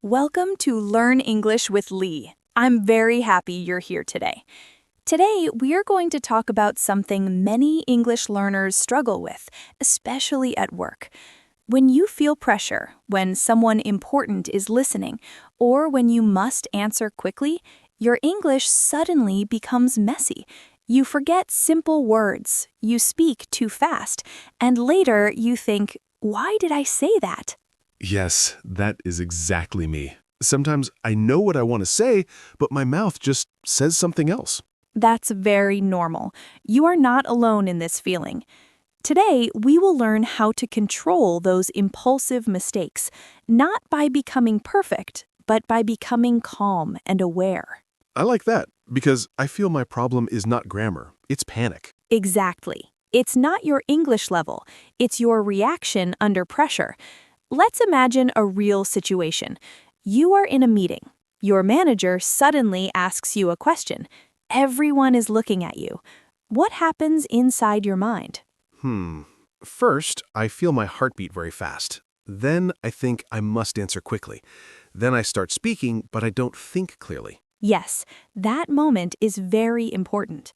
Welcome to Learn English with Lee. I'm very happy you're here today. Today, we are going to talk about something many English learners struggle with, especially at work. When you feel pressure, when someone important is listening, or when you must answer quickly, your English suddenly becomes messy. You forget simple words, you speak too fast, and later you think, why did I say that? Yes, that is exactly me. Sometimes I know what I want to say, but my mouth just says something else. That's very normal. You are not alone in this feeling. Today, we will learn how to control those impulsive mistakes, not by becoming perfect, but by becoming calm and aware. I like that because I feel my problem is not grammar, it's panic. Exactly. It's not your English level, it's your reaction under pressure. Let's imagine a real situation. You are in a meeting. Your manager suddenly asks you a question. Everyone is looking at you. What happens inside your mind? First, I feel my heartbeat very fast. Then I think I must answer quickly. Then I start speaking, but I don't think clearly. Yes, that moment is very important.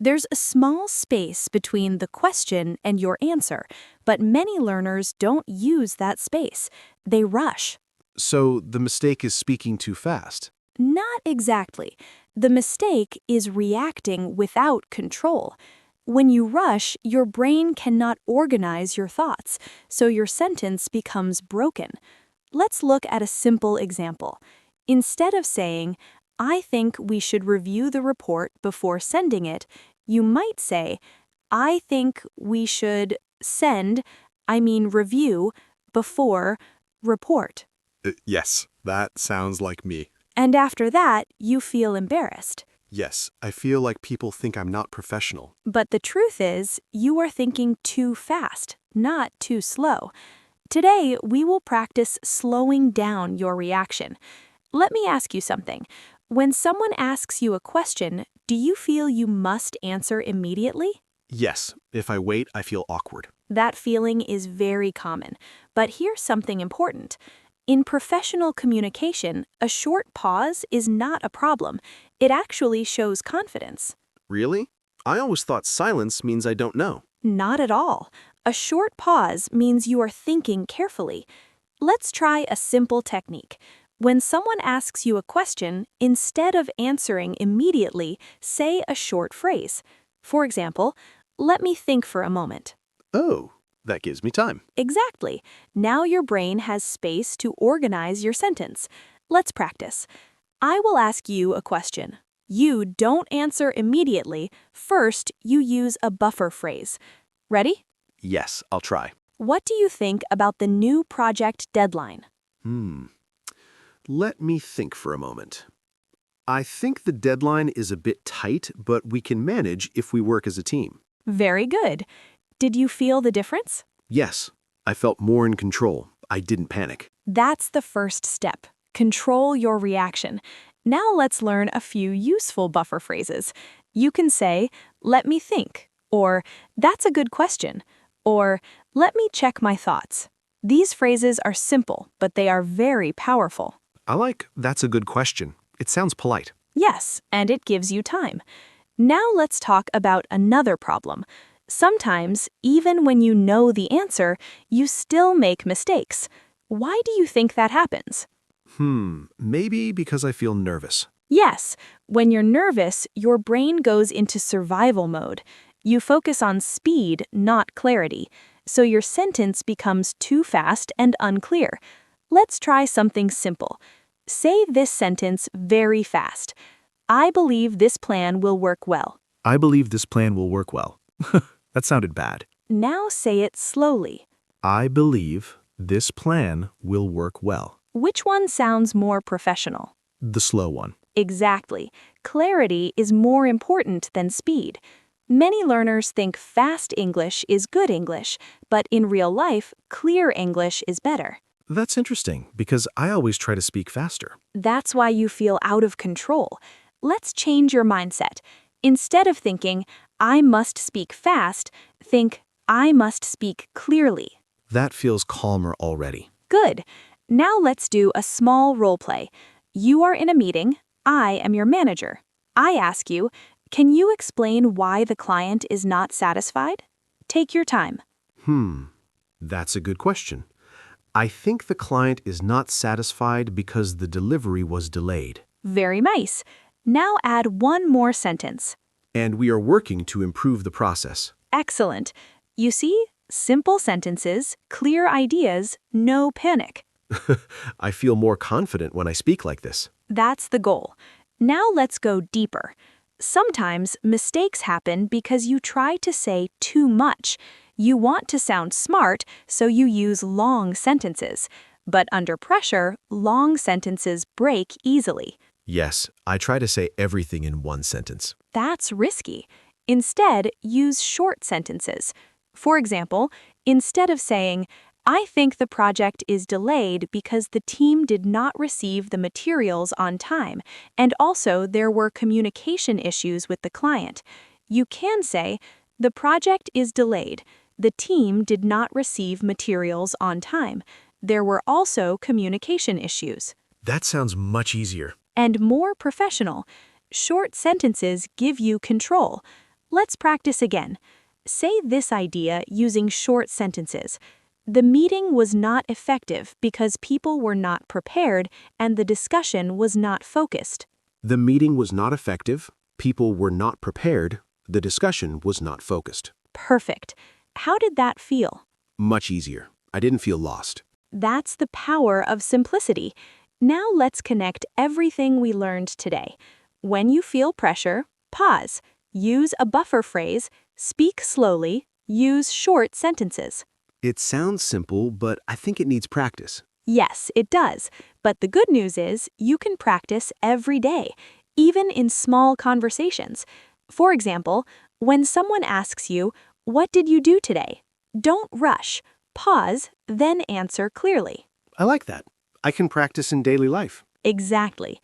There's a small space between the question and your answer, but many learners don't use that space. They rush. So the mistake is speaking too fast. Not exactly. The mistake is reacting without control. When you rush, your brain cannot organize your thoughts, so your sentence becomes broken. Let's look at a simple example. Instead of saying, I think we should review the report before sending it, you might say, I think we should review, before report. Yes, that sounds like me. And after that, you feel embarrassed. Yes, I feel like people think I'm not professional. But the truth is, you are thinking too fast, not too slow. Today, we will practice slowing down your reaction. Let me ask you something. When someone asks you a question, do you feel you must answer immediately? Yes, if I wait, I feel awkward. That feeling is very common. But here's something important. In professional communication, a short pause is not a problem. It actually shows confidence. Really? I always thought silence means I don't know. Not at all. A short pause means you are thinking carefully. Let's try a simple technique. When someone asks you a question, instead of answering immediately, say a short phrase. For example, let me think for a moment. Oh, that gives me time. Exactly. Now your brain has space to organize your sentence. Let's practice. I will ask you a question. You don't answer immediately. First, you use a buffer phrase. Ready? Yes, I'll try. What do you think about the new project deadline? Let me think for a moment. I think the deadline is a bit tight, but we can manage if we work as a team. Very good. Did you feel the difference? Yes, I felt more in control. I didn't panic. That's the first step. Control your reaction. Now let's learn a few useful buffer phrases. You can say, let me think, or that's a good question, or let me check my thoughts. These phrases are simple, but they are very powerful. I like that's a good question. It sounds polite. Yes, and it gives you time. Now let's talk about another problem. Sometimes, even when you know the answer, you still make mistakes. Why do you think that happens? Maybe because I feel nervous. Yes, when you're nervous, your brain goes into survival mode. You focus on speed, not clarity, so your sentence becomes too fast and unclear. Let's try something simple. Say this sentence very fast. I believe this plan will work well. I believe this plan will work well. That sounded bad. Now say it slowly. I believe this plan will work well. Which one sounds more professional? The slow one. Exactly. Clarity is more important than speed. Many learners think fast English is good English, but in real life, clear English is better. That's interesting because I always try to speak faster. That's why you feel out of control. Let's change your mindset. Instead of thinking, I must speak fast, think, I must speak clearly. That feels calmer already. Good. Now let's do a small role play. You are in a meeting. I am your manager. I ask you, can you explain why the client is not satisfied? Take your time. That's a good question. I think the client is not satisfied because the delivery was delayed. Very nice. Now add one more sentence. And we are working to improve the process. Excellent. You see, simple sentences, clear ideas, no panic. I feel more confident when I speak like this. That's the goal. Now let's go deeper. Sometimes mistakes happen because you try to say too much. You want to sound smart, so you use long sentences. But under pressure, long sentences break easily. Yes, I try to say everything in one sentence. That's risky. Instead, use short sentences. For example, instead of saying, I think the project is delayed because the team did not receive the materials on time, and also there were communication issues with the client, you can say, the project is delayed. The team did not receive materials on time. There were also communication issues. That sounds much easier. And more professional. Short sentences give you control. Let's practice again. Say this idea using short sentences. The meeting was not effective because people were not prepared and the discussion was not focused. The meeting was not effective, people were not prepared, the discussion was not focused. Perfect. How did that feel? Much easier. I didn't feel lost. That's the power of simplicity. Now let's connect everything we learned today. When you feel pressure, pause. Use a buffer phrase. Speak slowly. Use short sentences. It sounds simple, but I think it needs practice. Yes, it does. But the good news is you can practice every day, even in small conversations. For example, when someone asks you, "What did you do today?" Don't rush. Pause, then answer clearly. I like that. I can practice in daily life. Exactly.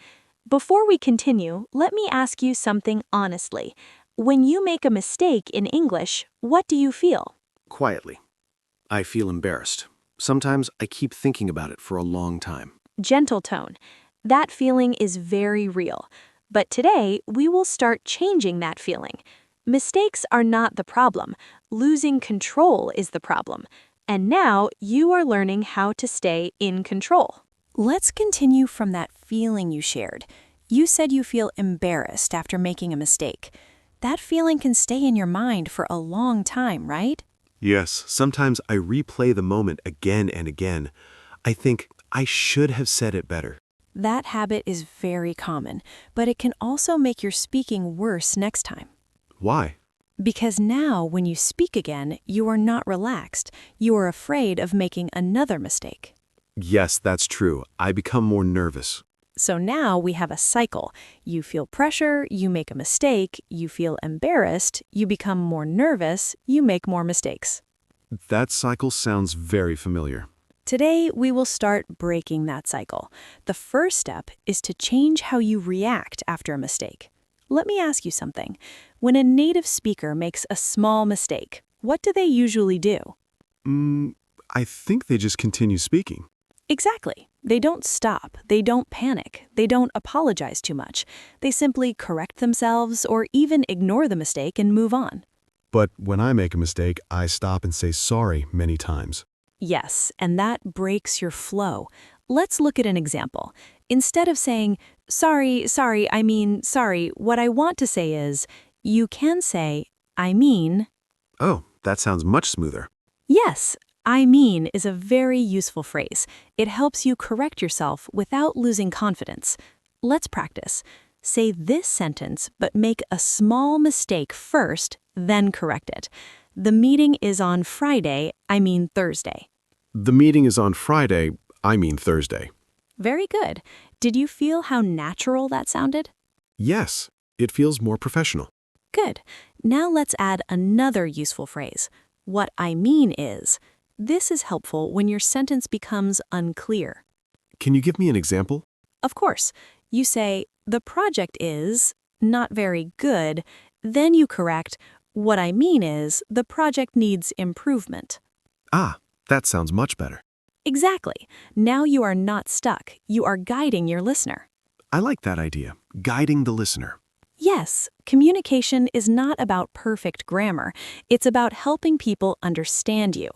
Before we continue, let me ask you something honestly. When you make a mistake in English, what do you feel? Quietly. I feel embarrassed. Sometimes I keep thinking about it for a long time. Gentle tone. That feeling is very real. But today, we will start changing that feeling. Mistakes are not the problem. Losing control is the problem. And now you are learning how to stay in control. Let's continue from that feeling you shared. You said you feel embarrassed after making a mistake. That feeling can stay in your mind for a long time, right? Yes, sometimes I replay the moment again and again. I think I should have said it better. That habit is very common, but it can also make your speaking worse next time. Why? Because now, when you speak again, you are not relaxed. You are afraid of making another mistake. Yes, that's true. I become more nervous. So now we have a cycle. You feel pressure, you make a mistake, you feel embarrassed, you become more nervous, you make more mistakes. That cycle sounds very familiar. Today, we will start breaking that cycle. The first step is to change how you react after a mistake. Let me ask you something. When a native speaker makes a small mistake, what do they usually do? I think they just continue speaking. Exactly. They don't stop. They don't panic. They don't apologize too much. They simply correct themselves or even ignore the mistake and move on. But when I make a mistake, I stop and say sorry many times. Yes, and that breaks your flow. Let's look at an example. Instead of saying, sorry, what I want to say is, you can say, I mean. Oh, that sounds much smoother. Yes, I mean is a very useful phrase. It helps you correct yourself without losing confidence. Let's practice. Say this sentence, but make a small mistake first, then correct it. The meeting is on Friday, I mean Thursday. The meeting is on Friday, I mean Thursday. Very good. Did you feel how natural that sounded? Yes, it feels more professional. Good. Now let's add another useful phrase. What I mean is. This is helpful when your sentence becomes unclear. Can you give me an example? Of course. You say, the project is not very good. Then you correct, what I mean is the project needs improvement. Ah, that sounds much better. Exactly. Now you are not stuck. You are guiding your listener. I like that idea, guiding the listener. Yes, communication is not about perfect grammar. It's about helping people understand you.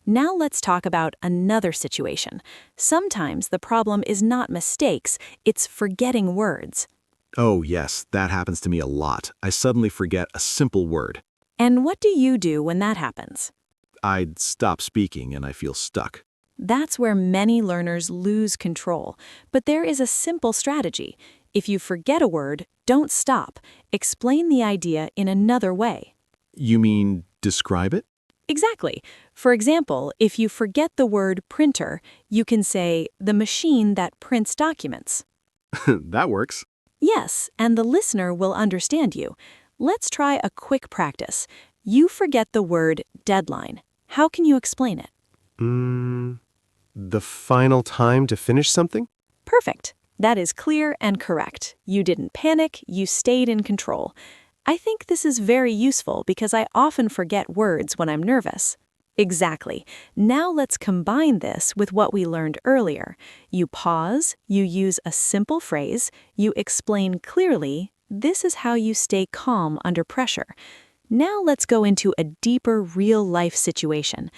Now let's talk about another situation. Sometimes the problem is not mistakes, it's forgetting words. Oh, yes, that happens to me a lot. I suddenly forget a simple word. And what do you do when that happens? I'd stop speaking and I feel stuck. That's where many learners lose control. But there is a simple strategy. If you forget a word, don't stop. Explain the idea in another way. You mean describe it? Exactly. For example, if you forget the word printer, you can say the machine that prints documents. That works. Yes, and the listener will understand you. Let's try a quick practice. You forget the word deadline. How can you explain it? The final time to finish something? Perfect. That is clear and correct. You didn't panic, you stayed in control. I think this is very useful because I often forget words when I'm nervous. Exactly. Now let's combine this with what we learned earlier. You pause, you use a simple phrase, you explain clearly. This is how you stay calm under pressure. Now let's go into a deeper real-life situation.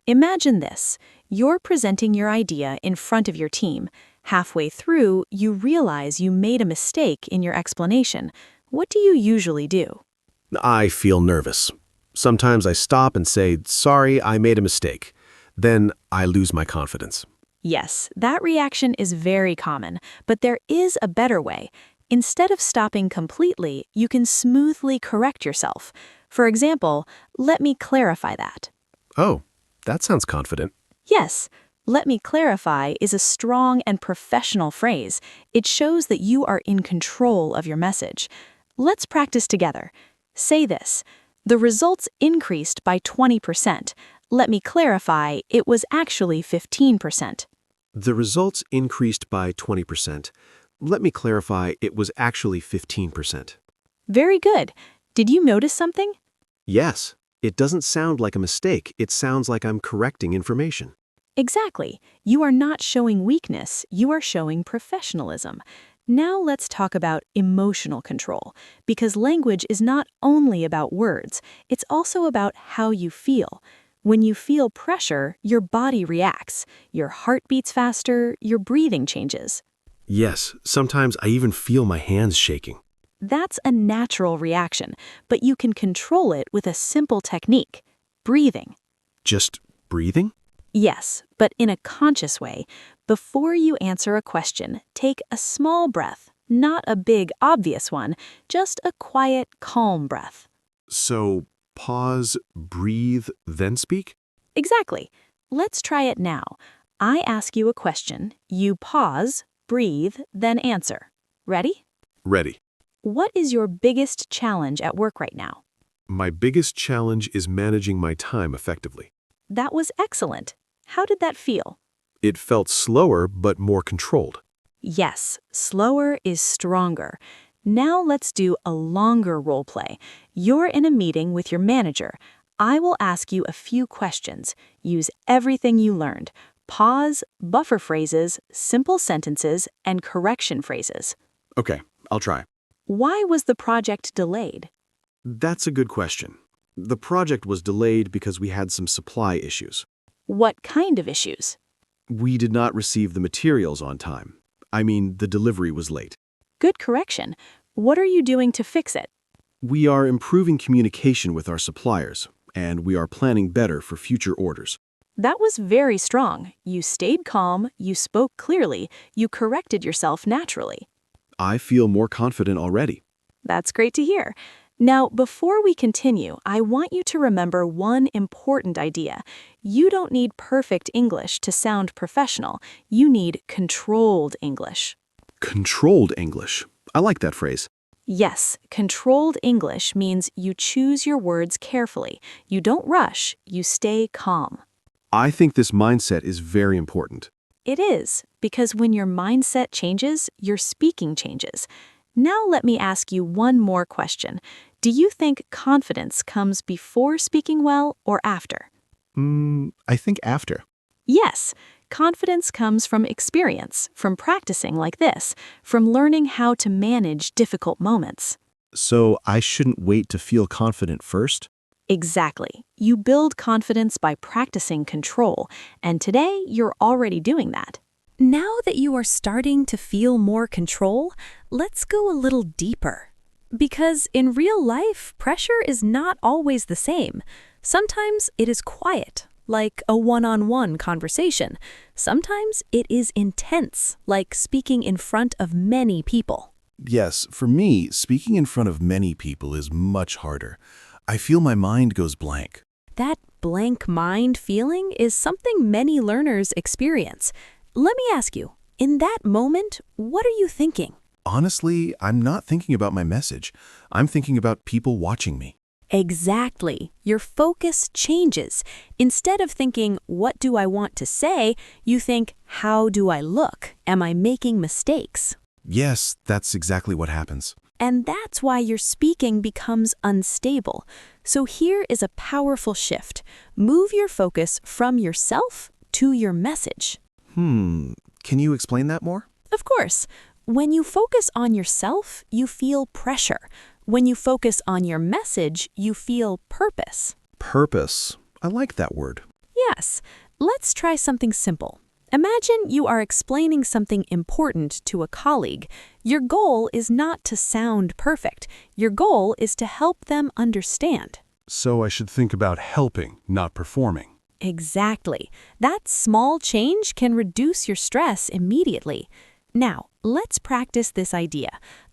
Imagine this. You're presenting your idea in front of your team. Halfway through, you realize you made a mistake in your explanation. What do you usually do? I feel nervous. Sometimes I stop and say, sorry, I made a mistake. Then I lose my confidence. Yes, that reaction is very common, but there is a better way. Instead of stopping completely, you can smoothly correct yourself. For example, let me clarify that. Oh, that sounds confident. Yes, let me clarify is a strong and professional phrase. It shows that you are in control of your message. Let's practice together. Say this. The results increased by 20%. Let me clarify, it was actually 15%. The results increased by 20%. Let me clarify, it was actually 15%. Very good. Did you notice something? Yes, it doesn't sound like a mistake. It sounds like I'm correcting information. Exactly. You are not showing weakness, you are showing professionalism. Now let's talk about emotional control, because language is not only about words, it's also about how you feel. When you feel pressure, your body reacts, your heart beats faster, your breathing changes. Yes, sometimes I even feel my hands shaking. That's a natural reaction, but you can control it with a simple technique, breathing. Just breathing? Yes, but in a conscious way. Before you answer a question, take a small breath, not a big, obvious one, just a quiet, calm breath. So, pause, breathe, then speak? Exactly. Let's try it now. I ask you a question, you pause, breathe, then answer. Ready? Ready. What is your biggest challenge at work right now? My biggest challenge is managing my time effectively. That was excellent. How did that feel? It felt slower but more controlled. Yes, slower is stronger. Now let's do a longer role play. You're in a meeting with your manager. I will ask you a few questions. Use everything you learned. Pause, buffer phrases, simple sentences, and correction phrases. Okay, I'll try. Why was the project delayed? That's a good question. The project was delayed because we had some supply issues. What kind of issues? We did not receive the materials on time. I mean, the delivery was late. Good correction. What are you doing to fix it? We are improving communication with our suppliers, and we are planning better for future orders. That was very strong. You stayed calm, you spoke clearly, you corrected yourself naturally. I feel more confident already. That's great to hear. Now, before we continue, I want you to remember one important idea. You don't need perfect English to sound professional. You need controlled English. Controlled English. I like that phrase. Yes, controlled English means you choose your words carefully. You don't rush, you stay calm. I think this mindset is very important. It is, because when your mindset changes, your speaking changes. Now let me ask you one more question. Do you think confidence comes before speaking well or after? I think after. Yes, Confidence comes from experience, from practicing like this, from learning how to manage difficult moments. So I shouldn't wait to feel confident first? Exactly. You build confidence by practicing control, and today you're already doing that. Now that you are starting to feel more control, let's go a little deeper. Because in real life, pressure is not always the same. Sometimes it is quiet, like a one-on-one conversation. Sometimes it is intense, like speaking in front of many people. Yes, for me, speaking in front of many people is much harder. I feel my mind goes blank. That blank mind feeling is something many learners experience. Let me ask you, in that moment, what are you thinking? Honestly, I'm not thinking about my message. I'm thinking about people watching me. Exactly. Your focus changes. Instead of thinking, what do I want to say, you think, how do I look? Am I making mistakes? Yes, that's exactly what happens. And that's why your speaking becomes unstable. So here is a powerful shift. Move your focus from yourself to your message. Can you explain that more? Of course, when you focus on yourself, you feel pressure. When you focus on your message, you feel purpose. Purpose. I like that word. Yes, let's try something simple. Imagine you are explaining something important to a colleague. Your goal is not to sound perfect. Your goal is to help them understand. So I should think about helping, not performing. Exactly. That small change can reduce your stress immediately. Now, let's practice this idea.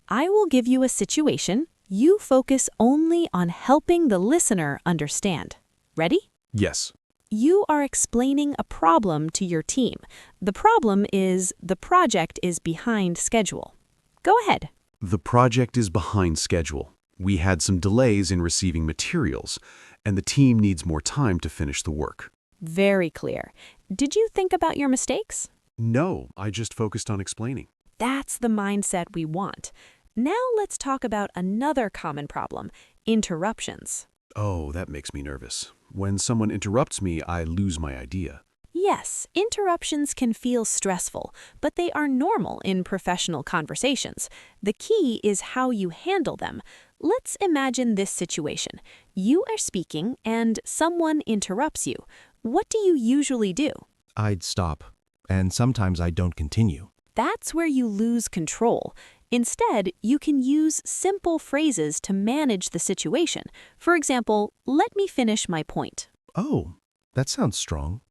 I will give you a situation. You focus only on helping the listener understand. Ready? Yes. You are explaining a problem to your team. The problem is the project is behind schedule. Go ahead. The project is behind schedule. We had some delays in receiving materials, and the team needs more time to finish the work. Very clear. Did you think about your mistakes? No, I just focused on explaining. That's the mindset we want. Now let's talk about another common problem, interruptions. Oh, that makes me nervous. When someone interrupts me, I lose my idea. Yes, interruptions can feel stressful, but they are normal in professional conversations. The key is how you handle them. Let's imagine this situation. You are speaking and someone interrupts you. What do you usually do? I'd stop, and sometimes I don't continue. That's where you lose control. Instead, you can use simple phrases to manage the situation. For example, let me finish my point. Oh, that sounds strong.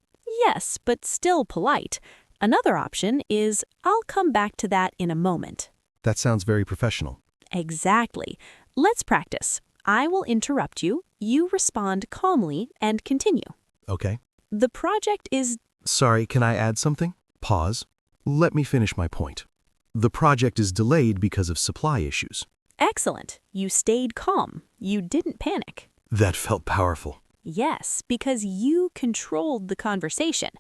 Yes, but still polite. Another option is, I'll come back to that in a moment. That sounds very professional. Exactly. Let's practice. I will interrupt you, you respond calmly, and continue. Okay. The project is... Sorry, can I add something? Pause. Let me finish my point. The project is delayed because of supply issues. Excellent. You stayed calm. You didn't panic. That felt powerful. Yes, because you controlled the conversation.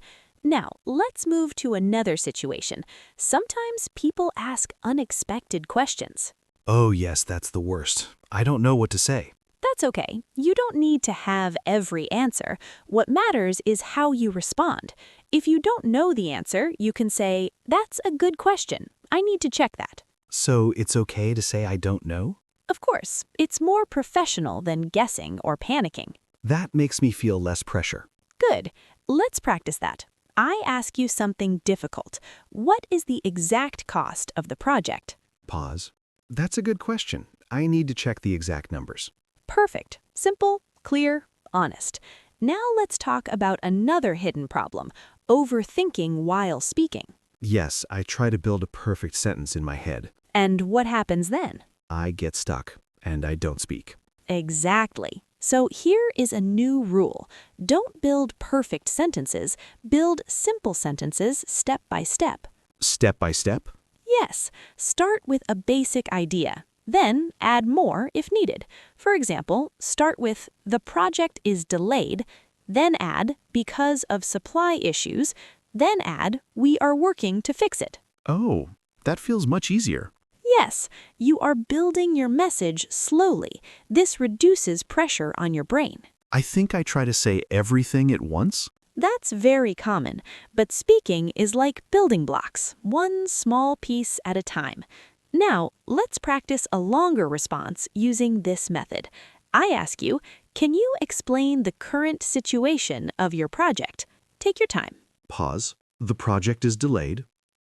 Now, let's move to another situation. Sometimes people ask unexpected questions. Oh yes, that's the worst. I don't know what to say. That's okay. You don't need to have every answer. What matters is how you respond. If you don't know the answer, you can say, "That's a good question. I need to check that." So it's okay to say I don't know? Of course, it's more professional than guessing or panicking. That makes me feel less pressure. Good. Let's practice that. I ask you something difficult. What is the exact cost of the project? Pause. That's a good question. I need to check the exact numbers. Perfect. Simple, clear, honest. Now let's talk about another hidden problem, overthinking while speaking. Yes, I try to build a perfect sentence in my head. And what happens then? I get stuck, and I don't speak. Exactly. So here is a new rule. Don't build perfect sentences. Build simple sentences step by step. Step by step? Yes. Start with a basic idea. Then add more if needed. For example, start with, the project is delayed. Then add, because of supply issues. Then add, we are working to fix it. Oh, that feels much easier. Yes, you are building your message slowly. This reduces pressure on your brain. I think I try to say everything at once. That's very common, but speaking is like building blocks, one small piece at a time. Now, let's practice a longer response using this method. I ask you, can you explain the current situation of your project? Take your time. Pause. The project is delayed.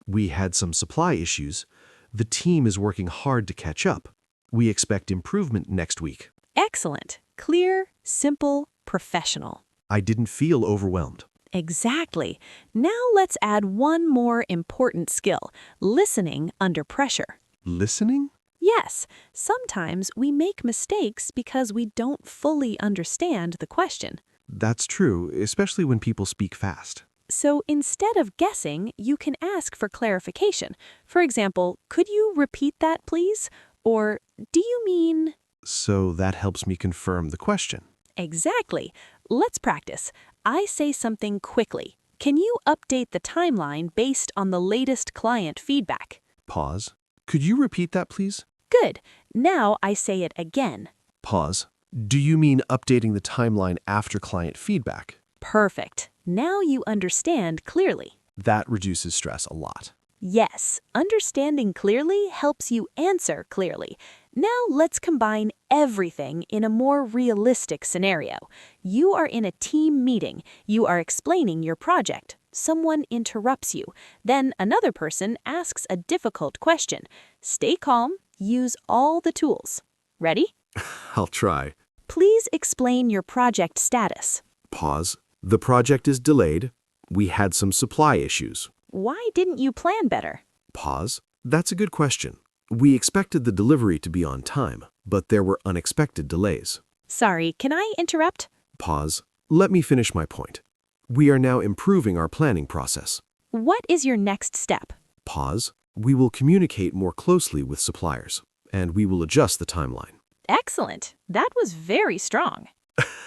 We had some supply issues. The team is working hard to catch up. We expect improvement next week. Excellent. Clear, simple, professional. I didn't feel overwhelmed. Exactly. Now let's add one more important skill, listening under pressure. Listening? Yes, sometimes we make mistakes because we don't fully understand the question. That's true, especially when people speak fast. So instead of guessing, you can ask for clarification. For example, could you repeat that, please? Or, do you mean... So that helps me confirm the question. Exactly. Let's practice. I say something quickly. Can you update the timeline based on the latest client feedback? Pause. Could you repeat that, please? Good. Now I say it again. Pause. Do you mean updating the timeline after client feedback? Perfect. Now you understand clearly. That reduces stress a lot. Yes, understanding clearly helps you answer clearly. Now let's combine everything in a more realistic scenario. You are in a team meeting. You are explaining your project. Someone interrupts you. Then another person asks a difficult question. Stay calm. Use all the tools. Ready? I'll try. Please explain your project status. Pause. The project is delayed. We had some supply issues. Why didn't you plan better? Pause. That's a good question. We expected the delivery to be on time, but there were unexpected delays. Sorry, can I interrupt? Pause. Let me finish my point. We are now improving our planning process. What is your next step? Pause. We will communicate more closely with suppliers, and we will adjust the timeline. Excellent. That was very strong.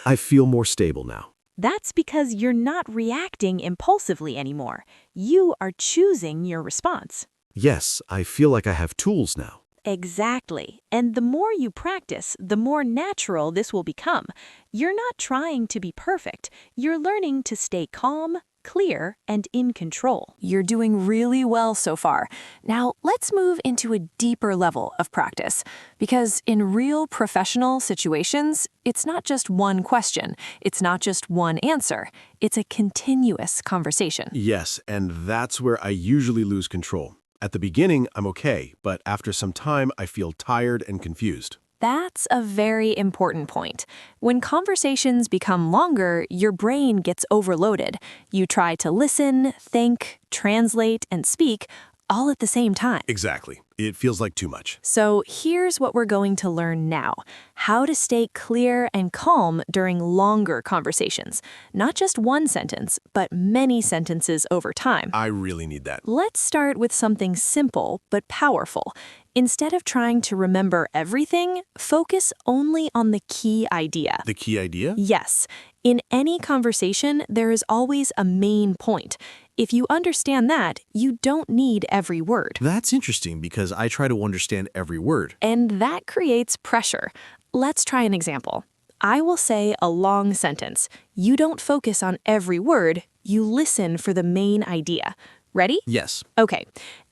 I feel more stable now. That's because you're not reacting impulsively anymore. You are choosing your response. Yes, I feel like I have tools now. Exactly. And the more you practice, the more natural this will become. You're not trying to be perfect. You're learning to stay calm, clear, and in control. You're doing really well so far. Now, let's move into a deeper level of practice. Because in real professional situations, it's not just one question. It's not just one answer. It's a continuous conversation. Yes, and that's where I usually lose control. At the beginning, I'm okay, but after some time, I feel tired and confused. That's a very important point. When conversations become longer, your brain gets overloaded. You try to listen, think, translate, and speak all at the same time. Exactly. It feels like too much. So here's what we're going to learn now. How to stay clear and calm during longer conversations. Not just one sentence, but many sentences over time. I really need that. Let's start with something simple but powerful. Instead of trying to remember everything, focus only on the key idea. The key idea? Yes. In any conversation, there is always a main point. If you understand that, you don't need every word. That's interesting because I try to understand every word. And that creates pressure. Let's try an example. I will say a long sentence. You don't focus on every word, you listen for the main idea. Ready? Yes. Okay.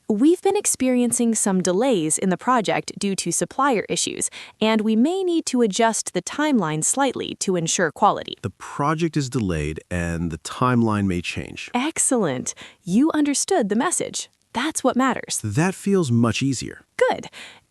We've been experiencing some delays in the project due to supplier issues, and we may need to adjust the timeline slightly to ensure quality. The project is delayed and the timeline may change. Excellent. You understood the message. That's what matters. That feels much easier. Good.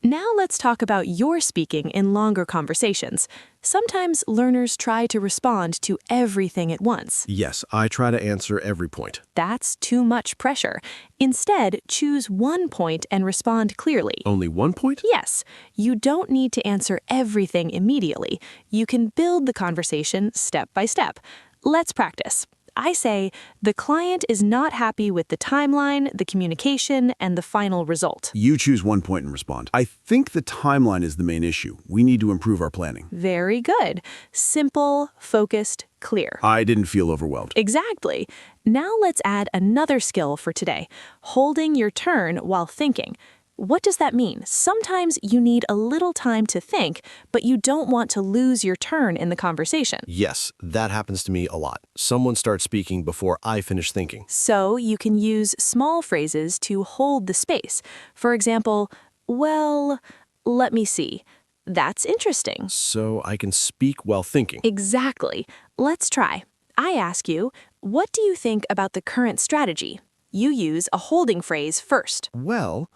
Now let's talk about your speaking in longer conversations. Sometimes learners try to respond to everything at once. Yes, I try to answer every point. That's too much pressure. Instead, choose one point and respond clearly. Only one point? Yes, you don't need to answer everything immediately. You can build the conversation step by step. Let's practice. I say, the client is not happy with the timeline, the communication, and the final result. You choose one point and respond. I think the timeline is the main issue. We need to improve our planning. Very good. Simple, focused, clear. I didn't feel overwhelmed. Exactly. Now let's add another skill for today, holding your turn while thinking. What does that mean? Sometimes you need a little time to think, but you don't want to lose your turn in the conversation. Yes, that happens to me a lot. Someone starts speaking before I finish thinking. So you can use small phrases to hold the space. For example, well, let me see. That's interesting. So I can speak while thinking. Exactly. Let's try. I ask you, what do you think about the current strategy? You use a holding phrase first. Well,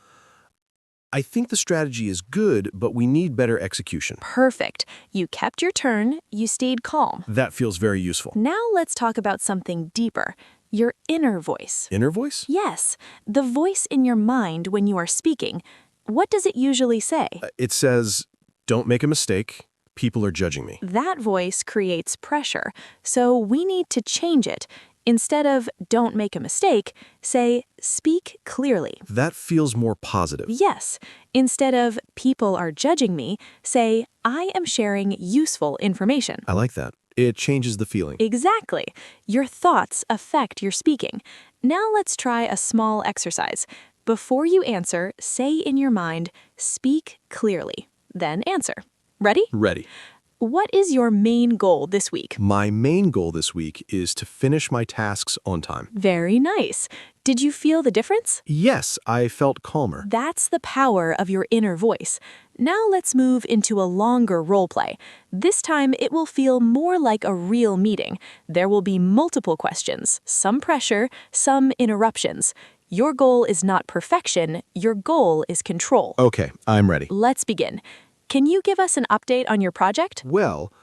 I think the strategy is good, but we need better execution. Perfect. You kept your turn, you stayed calm. That feels very useful. Now let's talk about something deeper, your inner voice. Inner voice? Yes, the voice in your mind when you are speaking. What does it usually say? It says, don't make a mistake. People are judging me. That voice creates pressure, so we need to change it. Instead of don't make a mistake, say speak clearly. That feels more positive. Yes, instead of people are judging me, say I am sharing useful information. I like that. It changes the feeling. Exactly. Your thoughts affect your speaking. Now let's try a small exercise. Before you answer, say in your mind, speak clearly. Then answer. Ready? Ready. What is your main goal this week? My main goal this week is to finish my tasks on time. Very nice. Did you feel the difference? Yes, I felt calmer. That's the power of your inner voice. Now let's move into a longer role play. This time it will feel more like a real meeting. There will be multiple questions, some pressure, some interruptions. Your goal is not perfection, your goal is control. Okay, I'm ready. Let's begin. Can you give us an update on your project? Well,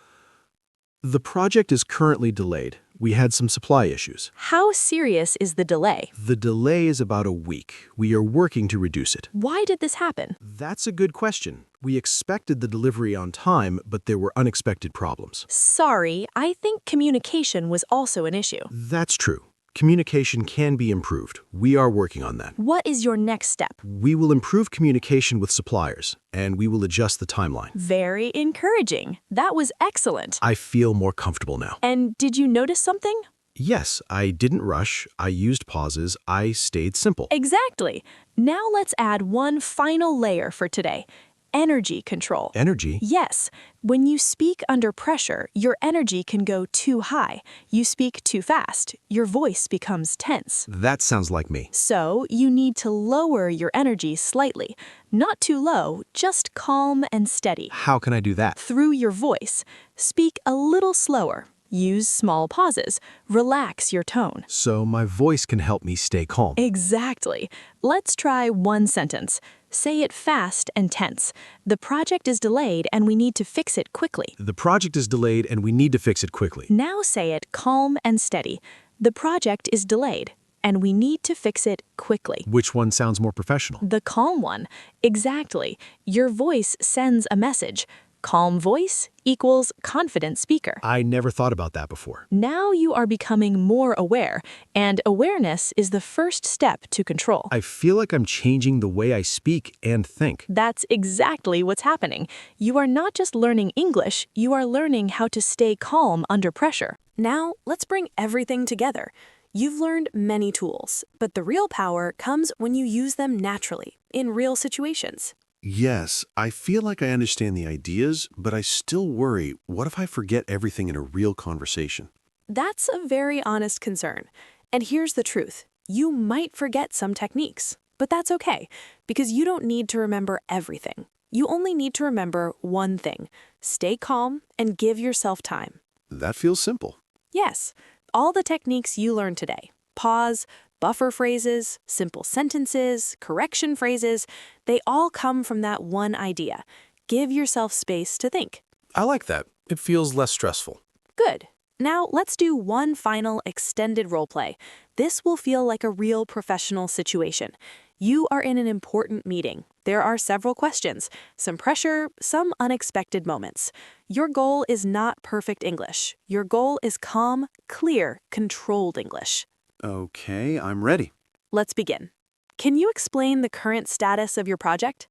the project is currently delayed. We had some supply issues. How serious is the delay? The delay is about a week. We are working to reduce it. Why did this happen? That's a good question. We expected the delivery on time, but there were unexpected problems. Sorry, I think communication was also an issue. That's true. Communication can be improved. We are working on that. What is your next step? We will improve communication with suppliers, and we will adjust the timeline. Very encouraging. That was excellent. I feel more comfortable now. And did you notice something? Yes, I didn't rush. I used pauses. I stayed simple. Exactly. Now let's add one final layer for today. Energy control. Energy? Yes. When you speak under pressure, your energy can go too high. You speak too fast. Your voice becomes tense. That sounds like me. So you need to lower your energy slightly. Not too low, just calm and steady. How can I do that? Through your voice. Speak a little slower. Use small pauses. Relax your tone. So my voice can help me stay calm. Exactly. Let's try one sentence. Say it fast and tense. The project is delayed and we need to fix it quickly. The project is delayed and we need to fix it quickly. Now say it calm and steady. The project is delayed and we need to fix it quickly. Which one sounds more professional? The calm one. Exactly. Your voice sends a message. Calm voice equals confident speaker. I never thought about that before. Now you are becoming more aware, and awareness is the first step to control. I feel like I'm changing the way I speak and think. That's exactly what's happening. You are not just learning English, you are learning how to stay calm under pressure. Now, let's bring everything together. You've learned many tools, but the real power comes when you use them naturally, in real situations. Yes, I feel like I understand the ideas, but I still worry, what if I forget everything in a real conversation? That's a very honest concern. And here's the truth. You might forget some techniques, but that's okay, because you don't need to remember everything. You only need to remember one thing. Stay calm and give yourself time. That feels simple. Yes, all the techniques you learned today. Pause, buffer phrases, simple sentences, correction phrases, they all come from that one idea. Give yourself space to think. I like that. It feels less stressful. Good. Now let's do one final extended role play. This will feel like a real professional situation. You are in an important meeting. There are several questions, some pressure, some unexpected moments. Your goal is not perfect English. Your goal is calm, clear, controlled English. Okay, I'm ready. Let's begin. Can you explain the current status of your project?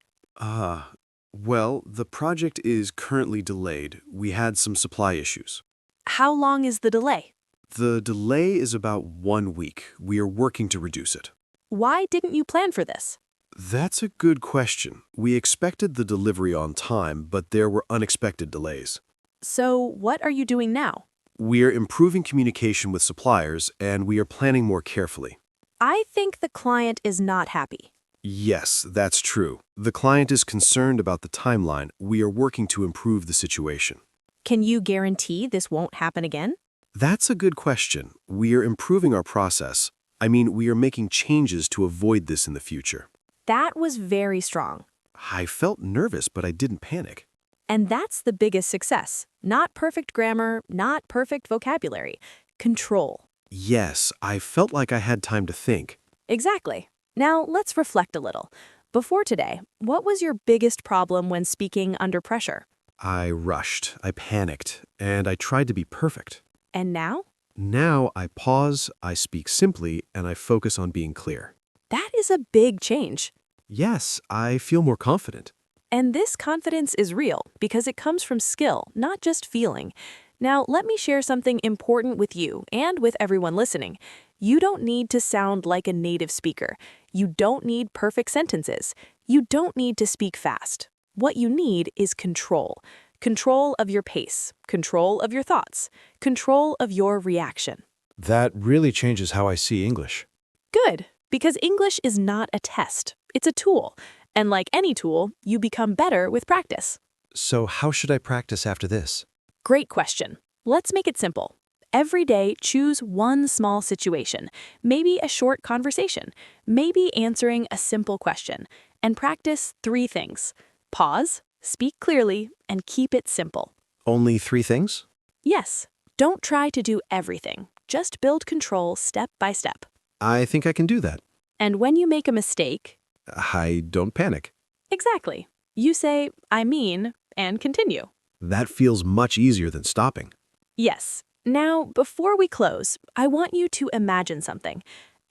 Well, the project is currently delayed. We had some supply issues. How long is the delay? The delay is about 1 week. We are working to reduce it. Why didn't you plan for this? That's a good question. We expected the delivery on time, but there were unexpected delays. So, what are you doing now? We're improving communication with suppliers, and we are planning more carefully. I think the client is not happy. Yes, that's true. The client is concerned about the timeline. We are working to improve the situation. Can you guarantee this won't happen again? That's a good question. We are improving our process. We are making changes to avoid this in the future. That was very strong. I felt nervous, but I didn't panic. And that's the biggest success. Not perfect grammar, not perfect vocabulary. Control. Yes, I felt like I had time to think. Exactly. Now, let's reflect a little. Before today, what was your biggest problem when speaking under pressure? I rushed, I panicked, and I tried to be perfect. And now? Now I pause, I speak simply, and I focus on being clear. That is a big change. Yes, I feel more confident. And this confidence is real because it comes from skill, not just feeling. Now, let me share something important with you and with everyone listening. You don't need to sound like a native speaker. You don't need perfect sentences. You don't need to speak fast. What you need is control. Control of your pace, control of your thoughts, control of your reaction. That really changes how I see English. Good, because English is not a test. It's a tool. And like any tool, you become better with practice. So how should I practice after this? Great question. Let's make it simple. Every day, choose one small situation, maybe a short conversation, maybe answering a simple question, and practice 3 things. Pause, speak clearly, and keep it simple. Only 3 things? Yes, don't try to do everything. Just build control step by step. I think I can do that. And when you make a mistake, I don't panic. exactly, you say, I mean, and continue. That feels much easier than stopping. Yes. Now, before we close, I want you to imagine something.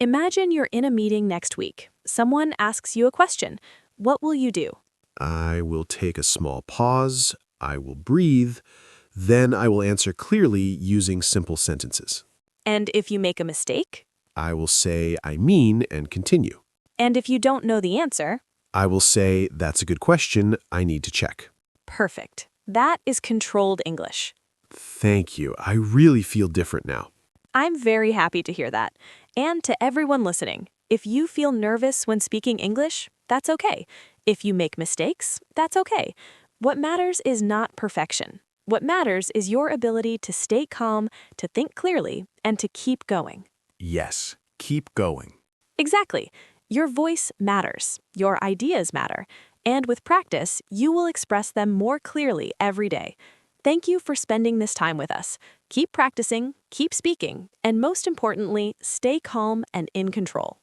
Imagine you're in a meeting next week. Someone asks you a question. What will you do? I will take a small pause, I will breathe, then I will answer clearly using simple sentences. And if you make a mistake? I will say, I mean, and continue. And if you don't know the answer? I will say, that's a good question, I need to check. Perfect. That is controlled English. Thank you. I really feel different now. I'm very happy to hear that. And to everyone listening, if you feel nervous when speaking English, that's okay. If you make mistakes, that's okay. What matters is not perfection. What matters is your ability to stay calm, to think clearly, and to keep going. Yes, keep going. Exactly. Your voice matters. Your ideas matter. And with practice, you will express them more clearly every day. Thank you for spending this time with us. Keep practicing, keep speaking, and most importantly, stay calm and in control.